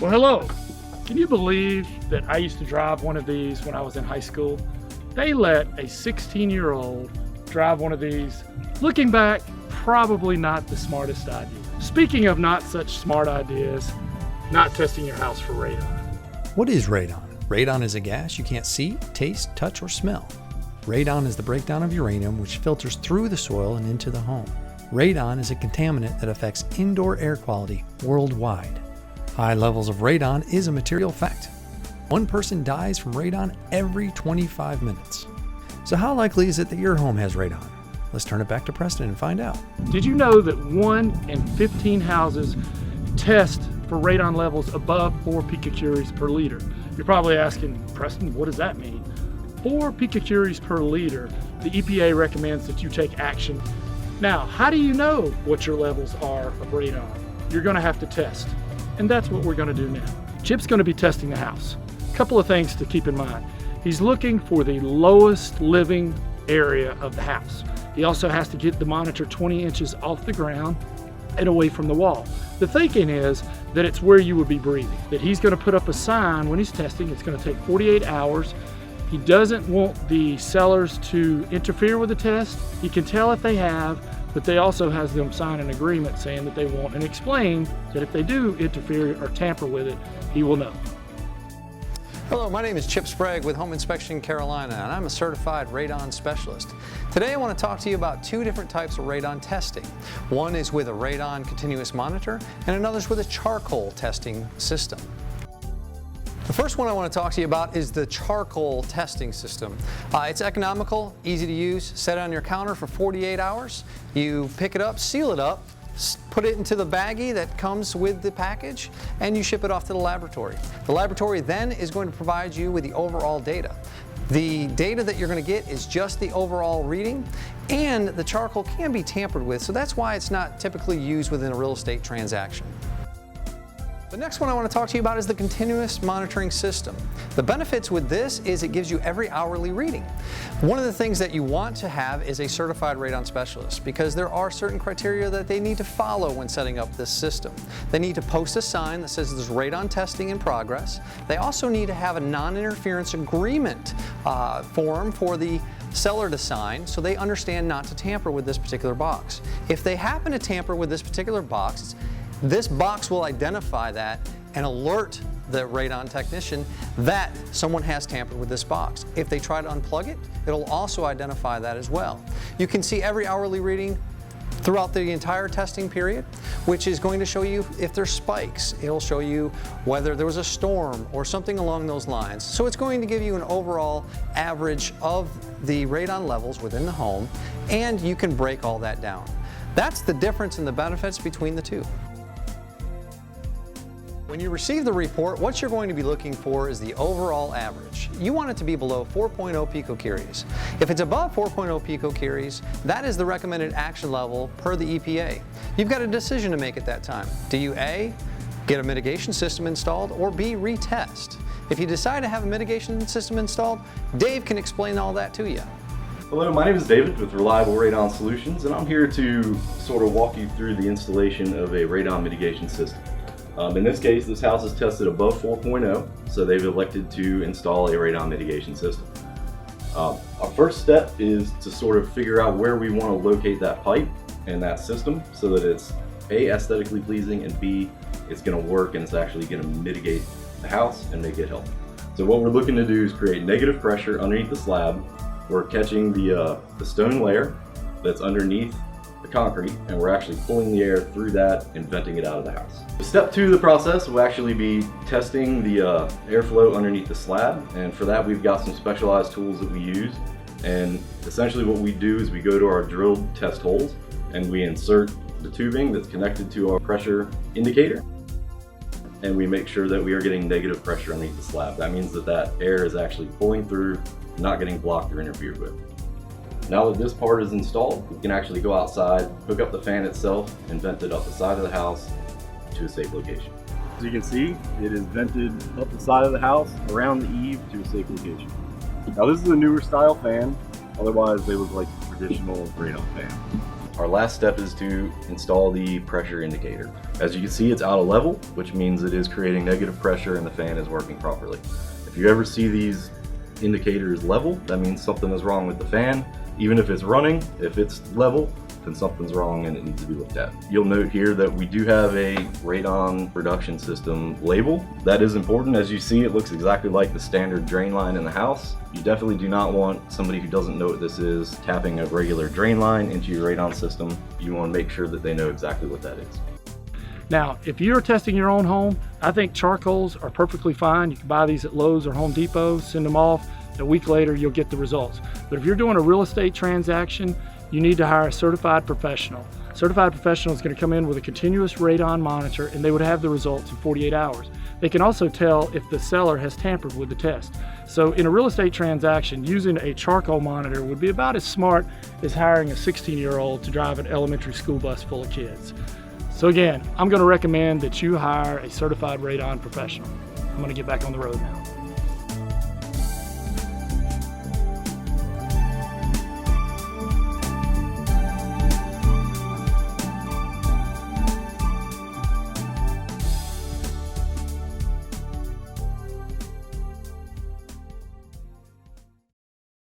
Well, hello. Can you believe that I used to drive one of these when I was in high school? They let a 16-year-old drive one of these. Looking back, probably not the smartest idea. Speaking of not such smart ideas, not testing your house for radon. What is radon? Radon is a gas you can't see, taste, touch, or smell. Radon is the breakdown of uranium which filters through the soil and into the home. Radon is a contaminant that affects indoor air quality worldwide. High levels of radon is a material fact. One person dies from radon every 25 minutes. So how likely is it that your home has radon? Let's turn it back to Preston and find out. Did you know that 1 in 15 houses test for radon levels above 4 picocuries per liter? You're probably asking, Preston, what does that mean? 4 picocuries per liter, the EPA recommends that you take action. Now, how do you know what your levels are of radon? You're gonna have to test, and that's what we're gonna do now. Chip's gonna be testing the house. A couple of things to keep in mind. He's looking for the lowest living area of the house. He also has to get the monitor 20 inches off the ground and away from the wall. The thinking is that it's where you would be breathing, that he's gonna put up a sign when he's testing. It's gonna take 48 hours. He doesn't want the sellers to interfere with the test. He can tell if they have, but they also has them sign an agreement saying that they won't, and explain that if they do interfere or tamper with it, he will know. Hello, my name is Chip Sprague with Home Inspection Carolina, and I'm a certified radon specialist. Today I want to talk to you about 2 different types of radon testing. One is with a radon continuous monitor, and another is with a charcoal testing system. The first one I want to talk to you about is the charcoal testing system. It's economical, easy to use, set it on your counter for 48 hours. You pick it up, seal it up, put it into the baggie that comes with the package, and you ship it off to the laboratory. The laboratory then is going to provide you with the overall data. The data that you're going to get is just the overall reading, and the charcoal can be tampered with, so that's why it's not typically used within a real estate transaction. The next one I want to talk to you about is the continuous monitoring system. The benefits with this is it gives you every hourly reading. One of the things that you want to have is a certified radon specialist, because there are certain criteria that they need to follow when setting up this system. They need to post a sign that says there's radon testing in progress. They also need to have a non-interference agreement form for the seller to sign, so they understand not to tamper with this particular box. If they happen to tamper with this particular box, this box will identify that and alert the radon technician that someone has tampered with this box. If they try to unplug it, it'll also identify that as well. You can see every hourly reading throughout the entire testing period, which is going to show you if there's spikes. It'll show you whether there was a storm or something along those lines. So it's going to give you an overall average of the radon levels within the home, and you can break all that down. That's the difference in the benefits between the two. When you receive the report, what you're going to be looking for is the overall average. You want it to be below 4.0 picocuries. If it's above 4.0 picocuries, that is the recommended action level per the EPA. You've got a decision to make at that time. Do you A, get a mitigation system installed, or B, retest? If you decide to have a mitigation system installed, Dave can explain all that to you. Hello, my name is David with Reliable Radon Solutions, and I'm here to sort of walk you through the installation of a radon mitigation system. In this case, this house is tested above 4.0, so they've elected to install a radon mitigation system. Our first step is to sort of figure out where we want to locate that pipe and that system so that it's A, aesthetically pleasing, and B, it's going to work and it's actually going to mitigate the house and make it healthy. So what we're looking to do is create negative pressure underneath the slab. We're catching the stone layer that's underneath the concrete, and we're actually pulling the air through that and venting it out of the house. Step 2 of the process will actually be testing the airflow underneath the slab, and for that we've got some specialized tools that we use. And essentially what we do is we go to our drilled test holes and we insert the tubing that's connected to our pressure indicator, and we make sure that we are getting negative pressure underneath the slab. That means that that air is actually pulling through, not getting blocked or interfered with. Now that this part is installed, we can actually go outside, hook up the fan itself, and vent it up the side of the house to a safe location. As you can see, it is vented up the side of the house, around the eave, to a safe location. Now this is a newer style fan, otherwise they look like a traditional radon fan. our last step is to install the pressure indicator. As you can see, it's out of level, which means it is creating negative pressure and the fan is working properly. If you ever see these indicators level, that means something is wrong with the fan. Even if it's running, if it's level, then something's wrong and it needs to be looked at. You'll note here that we do have a radon reduction system label. That is important. As you see, it looks exactly like the standard drain line in the house. You definitely do not want somebody who doesn't know what this is tapping a regular drain line into your radon system. You want to make sure that they know exactly what that is. Now, if you're testing your own home, I think charcoals are perfectly fine. You can buy these at Lowe's or Home Depot, send them off. A week later, you'll get the results. But if you're doing a real estate transaction, you need to hire a certified professional. Certified professional is going to come in with a continuous radon monitor, and they would have the results in 48 hours. They can also tell if the seller has tampered with the test. So in a real estate transaction, using a charcoal monitor would be about as smart as hiring a 16-year-old to drive an elementary school bus full of kids. So again, I'm going to recommend that you hire a certified radon professional. I'm going to get back on the road now.